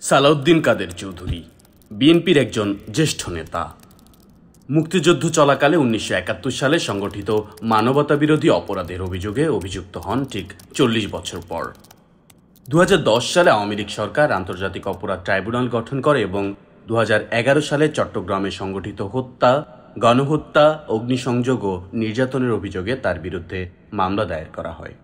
সালাউদ্দিন কাদের চৌধুরী বিএনপির একজন জ্যেষ্ঠ নেতা। মুক্তিযুদ্ধ চলাকালে ১৯৭১ সালে সংগঠিত মানবতাবিরোধী অপরাধের অভিযোগে অভিযুক্ত হন ঠিক ৪০ বছর পর। ২০১০ সালে আওয়ামী লীগ সরকার আন্তর্জাতিক অপরাধ ট্রাইব্যুনাল গঠন করে এবং ২০১১ সালে চট্টগ্রামে সংগঠিত হত্যা, গণহত্যা, অগ্নিসংযোগ ও নির্যাতনের অভিযোগে তার বিরুদ্ধে মামলা দায়ের করা হয়।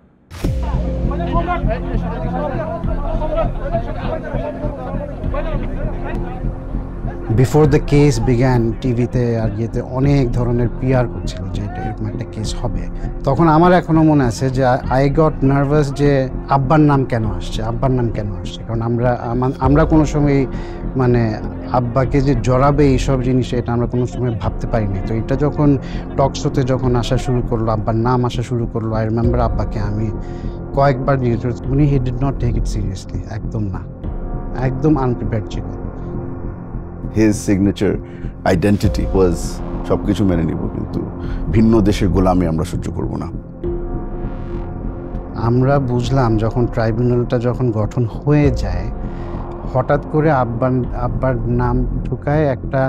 বিফোর দ্য কেস বিগ্যান টিভিতে আর ইয়েতে অনেক ধরনের পিআর করছিল যে এরকম একটা কেস হবে। তখন আমার এখনো মনে আছে যে আই গট নার্ভাস যে আব্বার নাম কেন আসছে, কারণ আমরা কোনো সময় মানে আব্বাকে যে জড়াবে এইসব জিনিস এটা আমরা কোনো সময় ভাবতে পারিনি। তো এটা যখন টকশোতে যখন আসা শুরু করলো, আব্বার নাম আসা শুরু করলো, আই রিমেম্বার আব্বাকে আমি কয়েকবার জিজ্ঞেস করছি, উনি he did not take it seriously, একদম আনপ্রিপেয়ার্ড ছিল। His signature identity was সবকিছু মেনে নিব, কিন্তু ভিন্ন দেশের গোলামি আমরা সহ্য করব না। আমরা বুঝলাম যখন ট্রাইব্যুনালটা যখন গঠন হয়ে যায়, হঠাৎ করে আব্বার নাম ঢুকায় একটা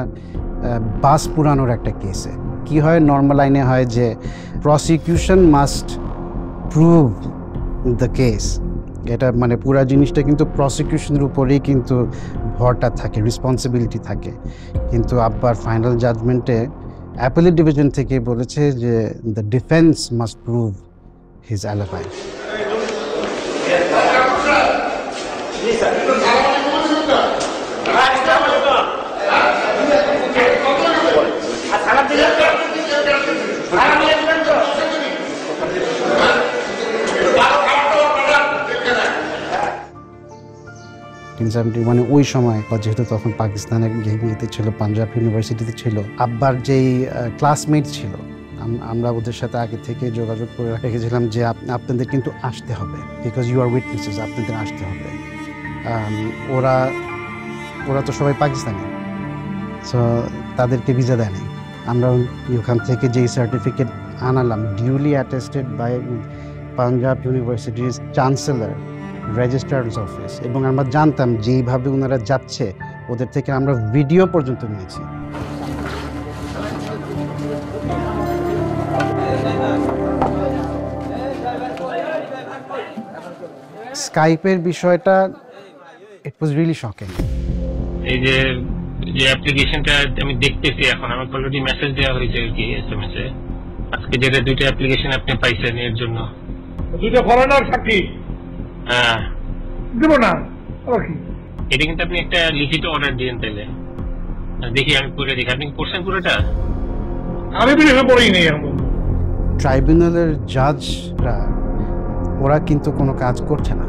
বাস পুরানোর একটা কেসে। কি হয়, নর্মাল আইনে হয় যে prosecution must prove the case. এটা মানে পুরা জিনিসটা কিন্তু প্রসিকিউশনের উপরেই কিন্তু ভরটা থাকে, রেসপন্সিবিলিটি থাকে। কিন্তু আব্বার ফাইনাল জাজমেন্টে অ্যাপেলেট ডিভিশন থেকে বলেছে যে the defence must prove his alibi. মানে ওই সময় যেহেতু তখন পাকিস্তানের গেমিতে ছিল, পাঞ্জাব ইউনিভার্সিটিতে ছিল, আব্বার যেই ক্লাসমেট ছিল, আমরা ওদের সাথে আগে থেকে যোগাযোগ করে রেখেছিলাম যে আপনাদের কিন্তু আসতে হবে, বিকজ ইউ আর উইটনেসেস, আপনাদের আসতে হবে। ওরা তো সবাই পাকিস্তানি, সো তাদেরকে ভিসা দেয় নাই। আমরা ওখান থেকে যেই সার্টিফিকেট আনালাম, ডিউলি অ্যাটেস্টেড বাই পাঞ্জাব ইউনিভার্সিটির চ্যান্সেলর, রেজিস্ট্রার্স অফিস, এবং আমরা জানতাম যেইভাবে ওনারা যাচ্ছে ওদের থেকে আমরা ভিডিও পর্যন্ত নিয়েছি। স্কাইপের বিষয়টা ইট ওয়াজ রিয়েলি শকিং। এই যে অ্যাপ্লিকেশনটা আমি দেখতেছি এখন, আমাকে অলরেডি মেসেজ দেওয়া হয়েছে আর কি এসএমএস এ, আজকে যেটা দুইটা অ্যাপ্লিকেশন আপনি পাইছেন এর জন্য। দুইটা ফরেনার সাক্ষী? হ্যাঁ দেব না। ওকে, এটা কিন্তু আপনি একটা লিখিত অর্ডার দিয়েন, তাহলে দেখি আমি পড়ে দেখি। আপনি পড়ছেন পুরোটা? আমি বিশেষ পড়েই নেই। ট্রাইব্যুনালের জাজরা ওরা কিন্তু কোনো কাজ করছে না,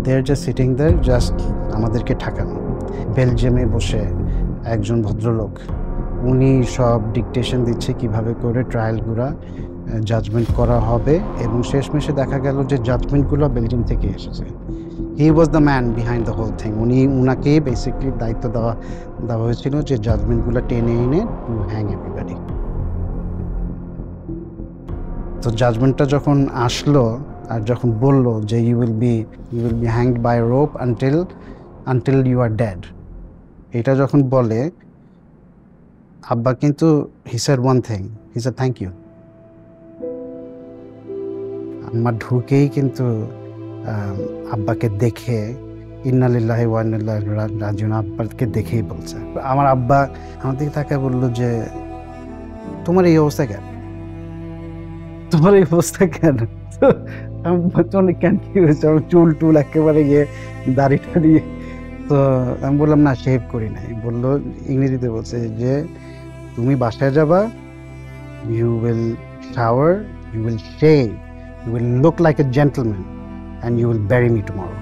দে আর জাস্ট সিটিং দেয়ার, জাস্ট আমাদেরকে ঠাকানো। বেলজিয়ামে বসে একজন ভদ্রলোক, উনি সব ডিকটেশন দিচ্ছে কিভাবে করে ট্রায়ালগুলো জাজমেন্ট করা হবে, এবং শেষমেশে দেখা গেল যে জাজমেন্টগুলো বেলজিয়াম থেকে এসেছে। He was the man behind the whole thing. উনাকে বেসিকলি দায়িত্ব দেওয়া হয়েছিল যে জাজমেন্টগুলো টেনে এনে টু হ্যাং এভরিবডি। তো জাজমেন্টটা যখন আসলো আর যখন বলল যে you will be hanged by rope until you are dead, এটা যখন বলে আব্বা কিন্তু he said one thing, he said thank you. আমার ঢুকেই কিন্তু আব্বাকে দেখে ইন্না লিল্লাহি ওয়া ইন্না ইলাইহি রাজিউন, আব্বাকে দেখেই বলছে। আমার আব্বা আমার দিকে তাকায় বললো যে তোমার এই অবস্থা কেন? আমি কেন, কি হয়েছে? আমার চুল একেবারে গিয়ে দাড়ি টাড়ি। তো আমি বললাম না, শেভ করি নাই। বললো ইংরেজিতে, বলছে যে তুমি বাসায় যাবা, you will shower, you will shave, you will look like a gentleman and you will bury me tomorrow.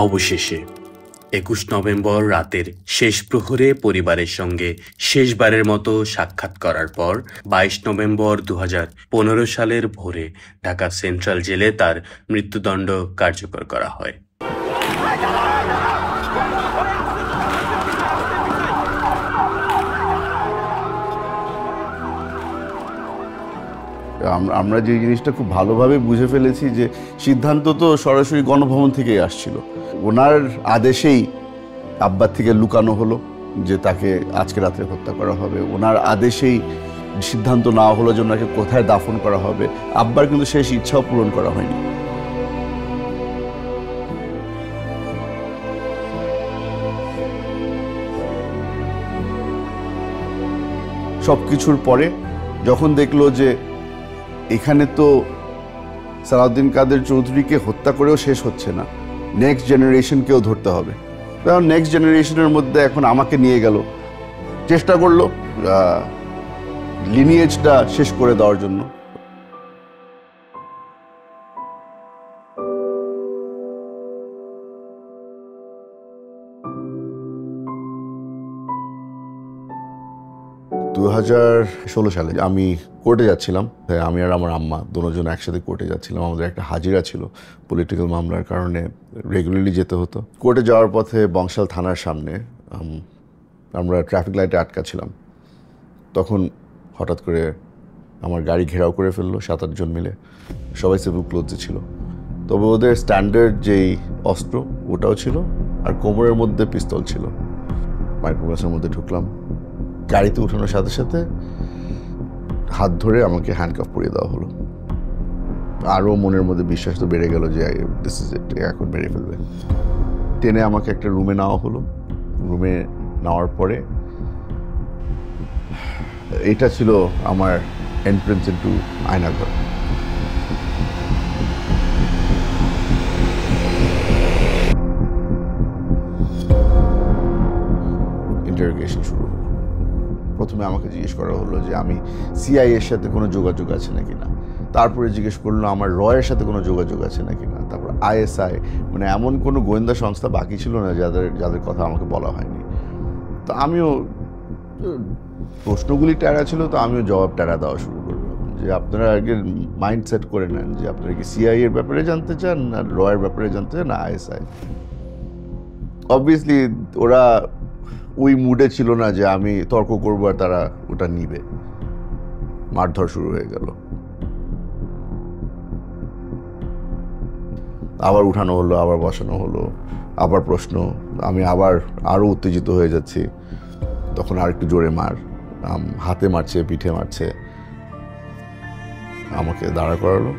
অবশেষে ২১ নভেম্বর রাতের শেষ প্রহরে পরিবারের সঙ্গে শেষবারের মতো সাক্ষাৎ করার পর ২২ নভেম্বর ২০১৫ সালের ভোরে ঢাকা সেন্ট্রাল জেলে তার মৃত্যুদণ্ড কার্যকর করা হয়। আমরা যে জিনিসটা খুব ভালোভাবে বুঝে ফেলেছি যে সিদ্ধান্ত তো সরাসরি গণভবন থেকেই আসছিল। ওনার আদেশেই আব্বার থেকে লুকানো হলো যে তাকে আজকে রাত্রে হত্যা করা হবে। ওনার আদেশেই সিদ্ধান্ত নেওয়া হলো যে ওনাকে কোথায় দাফন করা হবে। আব্বার কিন্তু শেষ ইচ্ছাও পূরণ করা হয়নি। সবকিছুর পরে যখন দেখলো যে এখানে তো সালাউদ্দিন কাদের চৌধুরীকে হত্যা করেও শেষ হচ্ছে না, নেক্সট জেনারেশনকেও ধরতে হবে। কারণ নেক্সট জেনারেশনের মধ্যে এখন আমাকে নিয়ে গেল, চেষ্টা করলো লিনিয়েজটা শেষ করে দেওয়ার জন্য। সালে আমি কোর্টে যাচ্ছিলাম, আমি আর আমার আম্মা দুজন একসাথে কোর্টে যাচ্ছিলাম। আমাদের একটা হাজিরা ছিল পলিটিক্যাল মামলার কারণে, রেগুলারলি যেতে হতো। কোর্টে যাওয়ার পথে বংশাল থানার সামনে আমরা ট্রাফিক লাইটে আটকা ছিলাম। তখন হঠাৎ করে আমার গাড়ি ঘেরাও করে ফেললো ৭-৮ জন মিলে, সবাই সিভিল ক্লোথসে ছিল। তবে ওদের স্ট্যান্ডার্ড যেই অস্ত্র ওটাও ছিল, আর কোমরের মধ্যে পিস্তল ছিল। মাইক্রোবাসের মধ্যে ঢুকলাম, গাড়িতে উঠানোর সাথে সাথে হাত ধরে আমাকে হ্যান্ডকাফ পরিয়ে দেওয়া হলো। আরও মনের মধ্যে বিশ্বাস তো বেড়ে গেল যে দিস ইজ ইট, এখন মেরে ফেলবে। টেনে আমাকে একটা রুমে নেওয়া হলো। রুমে নেওয়ার পরে এটা ছিল আমার এন্ট্রেন্স ইনটু আয়নাঘর। ইন্টারোগেশন শুরু হলো। প্রথমে আমাকে জিজ্ঞেস করা হলো যে আমি সিআইএর সাথে কোনো যোগাযোগ আছে নাকি না। তারপরে জিজ্ঞেস করলো আমার রয়ের সাথে কোনো যোগাযোগ আছে নাকি না। তারপর আইএসআই, মানে এমন কোনো গোয়েন্দা সংস্থা বাকি ছিল না যাদের কথা আমাকে বলা হয়নি। তো আমিও, প্রশ্নগুলি ট্যারা ছিল, তো আমিও জবাব ট্যারা দেওয়া শুরু করলাম যে আপনারা আগে মাইন্ড সেট করে নেন যে আপনারা কি সিআই এর ব্যাপারে জানতে চান, না রয়ের ব্যাপারে জানতে চান, না আইএসআই। অবভিয়াসলি ওরা ওই মুডে ছিল না যে আমি তর্ক করবো আর তারা ওটা নিবে। মারধর শুরু হয়ে গেল, আবার উঠানো হলো, আবার বসানো হলো, আবার প্রশ্ন। আমি আবার আরো উত্তেজিত হয়ে যাচ্ছি। তখন আর একটু জোরে মার, হাতে মারছে, পিঠে মারছে। আমাকে দাঁড়া করালো,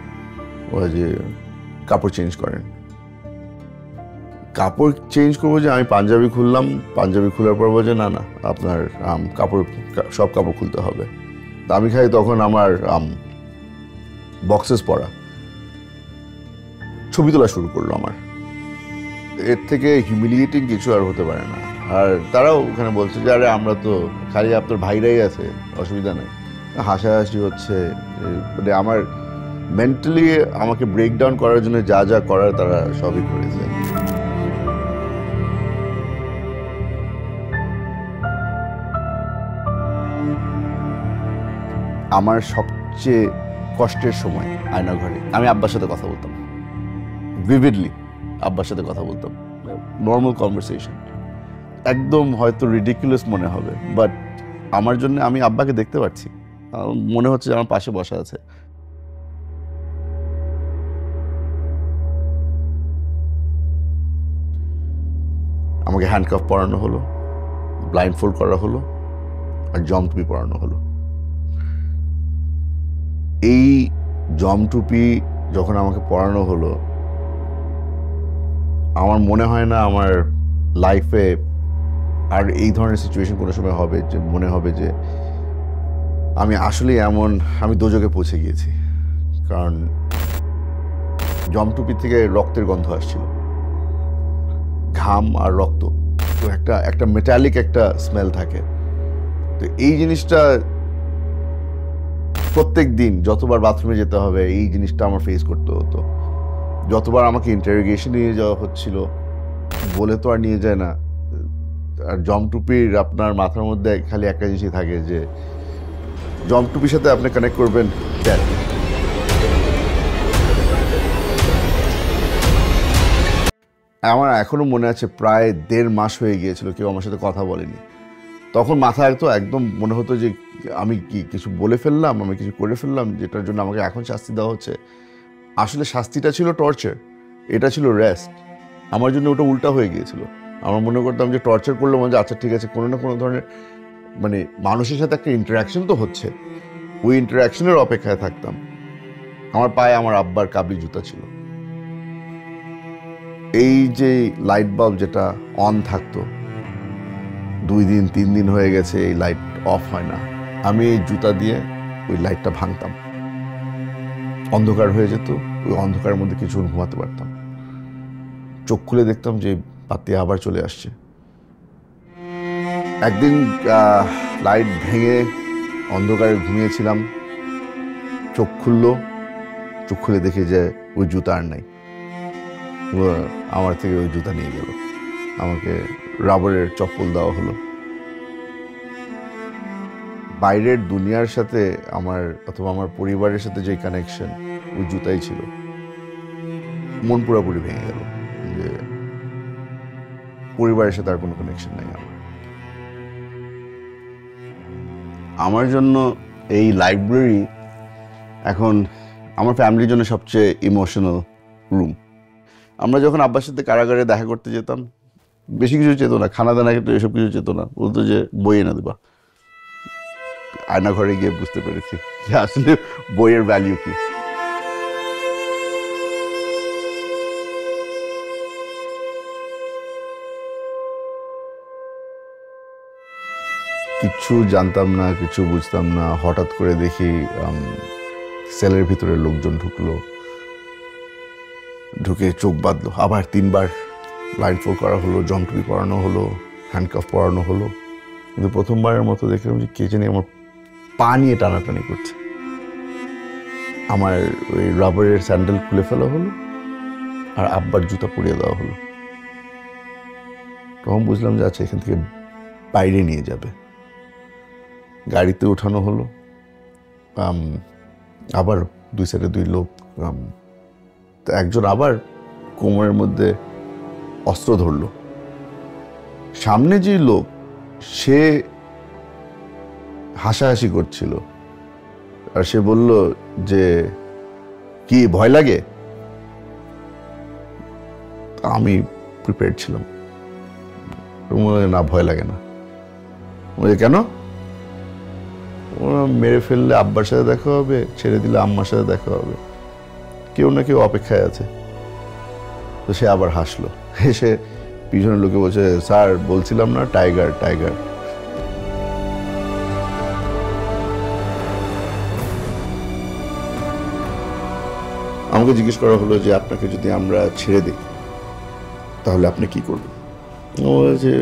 ওই যে কাপড় চেঞ্জ করেন। কাপড় চেঞ্জ করবো যে আমি পাঞ্জাবি খুললাম, পাঞ্জাবি খোলার পর বলছে না না আপনার সব কাপড় খুলতে হবে। আমি খাই তখন আমার বক্সেস পরা, ছবি তোলা শুরু করলো আমার। এর থেকে হিউমিলিয়েটিং কিছু আর হতে পারে না। আর তারাও ওখানে বলছে যে আরে আমরা তো খালি আপনার ভাইরাই আছে, অসুবিধা নেই। হাসাহাসি হচ্ছে, মানে আমার মেন্টালি আমাকে ব্রেকডাউন করার জন্য যা যা করার তারা সবই করেছে। আমার সবচেয়ে কষ্টের সময় আয়নাঘরে আমি আব্বার সাথে কথা বলতাম, ভিভিডলি আব্বার সাথে কথা বলতাম, নর্মাল কনভারসেশন। একদম হয়তো রিডিকুলাস মনে হবে, বাট আমার জন্য আমি আব্বাকে দেখতে পাচ্ছি, মনে হচ্ছে আমার পাশে বসা আছে। আমাকে হ্যান্ডকাফ পরানো হলো, ব্লাইন্ড ফোল্ড করা হলো, আর জম টুপি পরানো হলো। এই জম টুপি যখন আমাকে পরানো হলো, আমার মনে হয় না আমার লাইফে আর এই ধরনের সিচুয়েশন কোনো সময় হবে যে মনে হবে যে আমি আসলে আমি দোজকে পৌঁছে গিয়েছি। কারণ জম টুপি থেকে রক্তের গন্ধ আসছিল, ঘাম আর রক্ত, তো একটা মেটালিক একটা স্মেল থাকে। তো এই জিনিসটা প্রত্যেক দিন যতবার বাথরুমে যেতে হবে এই জিনিসটা আমার ফেস করতে হতো। যতবার আমাকে ইন্টারোগেশন নিয়ে যাওয়া হচ্ছিল বলে তো আর নিয়ে যায় না। আর জমটুপির আপনার মাথার মধ্যে খালি একটা জিনিসই থাকে যে জমটুপির সাথে আপনি কানেক্ট করবেন ড্যাড। আমার এখনো মনে আছে প্রায় 1.5 মাস হয়ে গিয়েছিল কেউ আমার সাথে কথা বলেনি। তখন মাথায় তো একদম মনে হতো যে আমি কি কিছু বলে ফেললাম, আমি কিছু করে ফেললাম যেটার জন্য আমাকে এখন শাস্তি দেওয়া হচ্ছে। আসলে শাস্তিটা ছিল টর্চার, এটা ছিল রেস্ট। আমার জন্য ওটা উল্টা হয়ে গিয়েছিল। আমার মনে করতাম যে টর্চার করলে মনে হয় আচ্ছা ঠিক আছে, কোনো না কোনো ধরনের মানে মানুষের সাথে একটা ইন্টারাকশন তো হচ্ছে, ওই ইন্টারাকশনের অপেক্ষায় থাকতাম। আমার পায়ে আমার আব্বার কাবলি জুতা ছিল। এই যে লাইট বাল্ব যেটা অন থাকতো 2 দিন 3 দিন হয়ে গেছে এই লাইট অফ হয় না, আমি এই জুতা দিয়ে ওই লাইটটা ভাঙতাম, অন্ধকার হয়ে যেত। ওই অন্ধকারের মধ্যে কিছু ঘুমাতে পারতাম। চোখ খুলে দেখতাম যে বাতি আবার চলে আসছে। একদিন লাইট ভেঙে অন্ধকারে ঘুমিয়েছিলাম, চোখ খুলে দেখে যে ওই জুতা আর নাই। আমার থেকে ওই জুতা নিয়ে গেল, আমাকে রাবারের চপ্পল দেওয়া হলো। বাইরের দুনিয়ার সাথে আমার অথবা আমার পরিবারের সাথে যে কানেকশন ওই জুতাই ছিল। মন পুরোপুরি ভেঙে গেল যে পরিবারের সাথে আর কোনো কানেকশন নাই আমার জন্য এই লাইব্রেরি এখন আমার ফ্যামিলির জন্য সবচেয়ে ইমোশনাল রুম। আমরা যখন আব্বার সাথে কারাগারে দেখা করতে যেতাম, বেশি কিছু চেত না, খানা দানা ক্ষেত্রে এসব কিছু চেত না, বলতো যে বই এনে দেবা। আয়না ঘরে গিয়ে বুঝতে পেরেছি যে আসলে বইয়ের ভ্যালিউ কি। কিছু জানতাম না, কিছু বুঝতাম না। হঠাৎ করে দেখি সেলের ভিতরে লোকজন ঢুকে চোখ বাঁধলো। আবার 3 বার ব্লাইন্ড ফোল্ড করা হলো, জমটুপি পরানো হলো, হ্যান্ডকাফ পরানো হলো। কিন্তু প্রথমবারের মতো দেখলাম যে কে জানি আমার পা নিয়ে টানাটানি করছে। আমার ওই রাবারের স্যান্ডেল খুলে ফেলা হলো আর আব্বার জুতা পরিয়ে দেওয়া হলো। তখন বুঝলাম যে আচ্ছা এখান থেকে বাইরে নিয়ে যাবে। গাড়িতে উঠানো হলো, আবার 2 সাইডে 2 লোক। তো একজন আবার কোমরের মধ্যে অস্ত্র ধরলো। সামনে যে লোক সে হাসাহাসি করছিল আর সে বলল যে কি ভয় লাগে? আমি প্রিপেয়ার্ড ছিলাম, না ভয় লাগে না। কেন? মেরে ফেললে আব্বার সাথে দেখা হবে, ছেড়ে দিলে আম্মার সাথে দেখা হবে, কেউ না কেউ অপেক্ষায় আছে। তো সে আবার হাসলো, হেসে পিছনের লোকে বলছে স্যার বলছিলাম না টাইগার টাইগার। আমাকে জিজ্ঞেস করা হলো যে আপনাকে যদি আমরা ছেড়ে দিই তাহলে আপনি কি করবেন? ও যে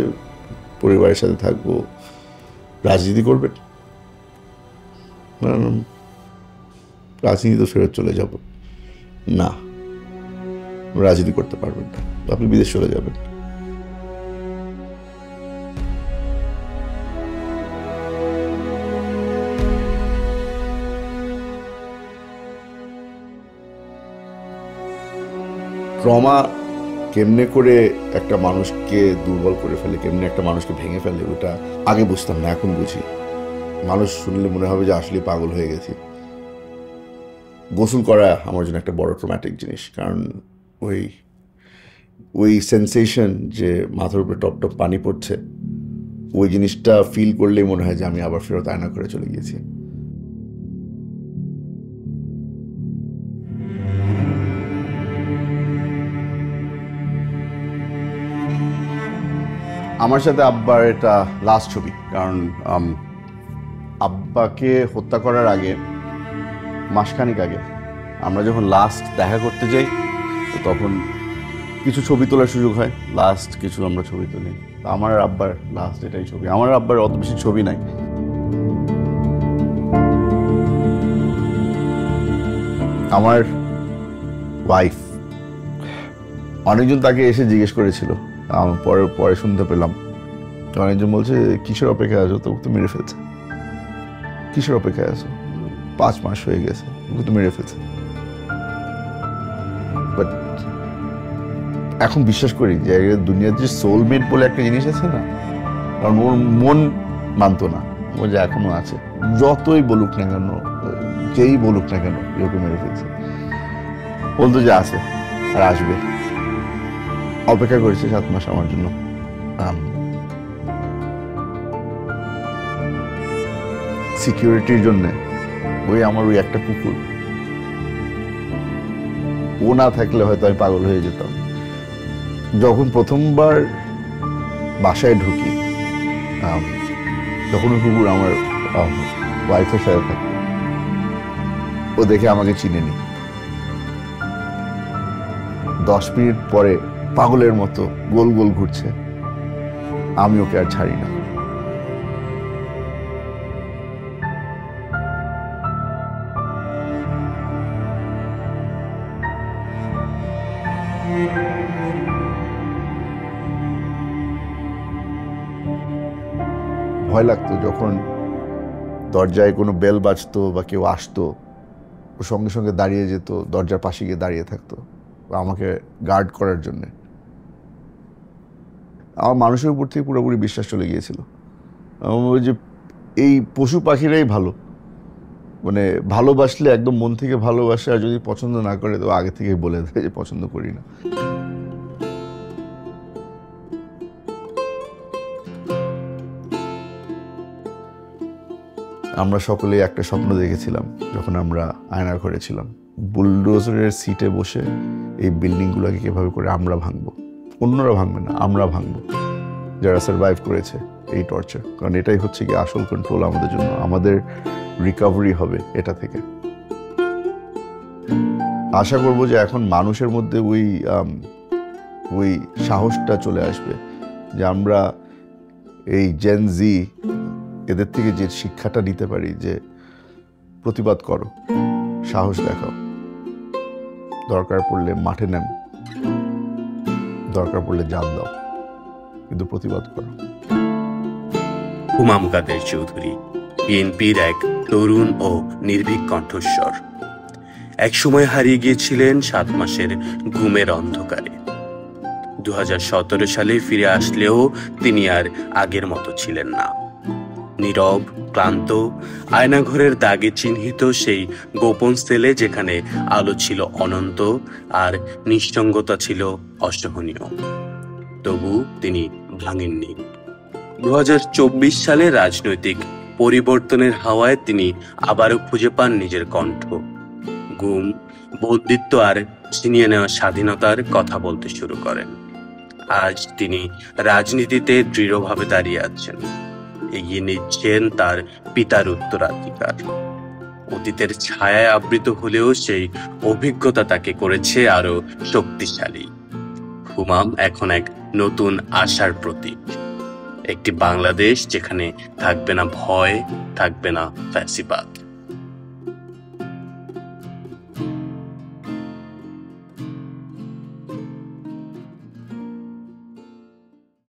পরিবারের সাথে থাকবো। রাজনীতি করবেন? রাজনীতি তো ফেরত চলে যাব। না, রাজনীতি করতে পারবেন না, আপনি বিদেশ চলে যাবেন। ট্রমা কেমনে করে একটা মানুষকে দুর্বল করে ফেলে, কেমনে একটা মানুষকে ভেঙে ফেলে, ওটা আগে বুঝতাম না, এখন বুঝি। মানুষ শুনলে মনে হবে যে আসলে পাগল হয়ে গেছি। গোসল করা আমার জন্য একটা বড় ট্রমাটিক জিনিস, কারণ ওই সেন্সেশন যে মাথার উপরে টপ টপ পানি পড়ছে, ওই জিনিসটা ফিল করলেই মনে হয় যে আমি আবার ফেরত আয়না করে চলে গিয়েছি। আমার সাথে আব্বার এটা লাস্ট ছবি, কারণ আব্বাকে হত্যা করার আগে মাসখানেক আগে আমরা যখন লাস্ট দেখা করতে যাই তো তখন কিছু ছবি তোলার সুযোগ হয়। লাস্ট কিছু আমরা ছবি তুলি। আমার আর আব্বার লাস্ট এটাই ছবি। আমার আব্বার অত বেশি ছবি নাই। আমার ওয়াইফ, অনেকজন তাকে এসে জিজ্ঞেস করেছিল আমার পরে শুনতে পেলাম অনেকজন বলছে কিসের অপেক্ষায় আছো, তোকে তো মেরে ফেলছে। কিসের অপেক্ষায় আছো, 5 মাস হয়ে গেছে, তোকে তো মেরে ফেলছে। বাট এখন বিশ্বাস করি যে দুনিয়ার যে সোলমেট বলে একটা জিনিস আছে না, কারণ ওর মন মানতো না, ও যে এখনো আছে, যতই বলুক না কেন, যেই বলুক না কেন ওকে মেরে ফেলছে, বলতো যে আছে আর আসবে। অপেক্ষা করেছে 7 মাস আমার জন্য। সিকিউরিটির জন্য ওই আমার ওই একটা কুকুর, ও না থাকলে হয়তো আমি পাগল হয়ে যেতাম। যখন প্রথমবার বাসায় ঢুকি, তখন ওই কুকুর আমার ওয়াইফের সাথে থাকতো, ও দেখে আমাকে চিনেনি। 10 মিনিট পরে পাগলের মতো গোল গোল ঘুরছে, আমি ওকে আর ছাড়ি না। ভয় লাগতো যখন দরজায় কোনো বেল বাজতো বা কেউ আসতো, ও সঙ্গে সঙ্গে দাঁড়িয়ে যেত, দরজার পাশে গিয়ে দাঁড়িয়ে থাকতো আমাকে গার্ড করার জন্যে। আমার মানুষের উপর থেকে পুরোপুরি বিশ্বাস চলে গিয়েছিল যে এই পশু পাখিরাই ভালো, মানে ভালোবাসলে একদম মন থেকে ভালোবাসে, আর যদি পছন্দ না করে তো আগে থেকে বলে দেয় যে পছন্দ করি না। আমরা সকলেই একটা স্বপ্ন দেখেছিলাম যখন আমরা আয়নার ঘরে ছিলাম, বুলডোজারের সিটে বসে এই বিল্ডিংগুলোকে কিভাবে করে আমরা ভাঙবো, অন্যরা ভাঙবে না, আমরা ভাঙবো, যারা সার্ভাইভ করেছে এই টর্চার। কারণ এটাই হচ্ছে কি আসল কন্ট্রোল আমাদের জন্য, আমাদের রিকভারি হবে এটা থেকে। আশা করব যে এখন মানুষের মধ্যে ওই সাহসটা চলে আসবে যে আমরা এই জেন জি এদের থেকে যে শিক্ষাটা নিতে পারি যে প্রতিবাদ করো, সাহস দেখাও, দরকার পড়লে মাঠে নেন, দরকার পড়লে জান দাও, কিন্তু প্রতিবাদ করো। হুমাম কাদের চৌধুরী, বিএনপির এক তরুণ ও নির্ভীক কণ্ঠস্বর। একসময় হারিয়ে গিয়েছিলেন 7 মাসের ঘুমের অন্ধকারে। 2017 সালে ফিরে আসলেও তিনি আর আগের মতো ছিলেন না। নীরব, ক্লান্ত, আয়নাঘরের দাগে চিহ্নিত সেই গোপন সেলে যেখানে আলো ছিল অনন্ত আর নিঃসঙ্গতা ছিল অসহনীয়, তবু তিনি ভাঙেননি। 2024 সালে রাজনৈতিক পরিবর্তনের হাওয়ায় তিনি আবারও খুঁজে পান নিজের কণ্ঠ। গুম, বন্দিত্ব আর ছিনিয়ে নেওয়া স্বাধীনতার কথা বলতে শুরু করেন। আজ তিনি রাজনীতিতে দৃঢ়ভাবে দাঁড়িয়ে আছেন, এগিয়ে নিচ্ছেন তার পিতার উত্তরাধিকার। অতীতের ছায়ায় আবৃত হলেও সেই অভিজ্ঞতা তাকে করেছে আরো শক্তিশালী। হুমাম এখন এক নতুন আশার প্রতীক, একটি বাংলাদেশ যেখানে থাকবে না ভয়, থাকবে না ফ্যাসিবাদ।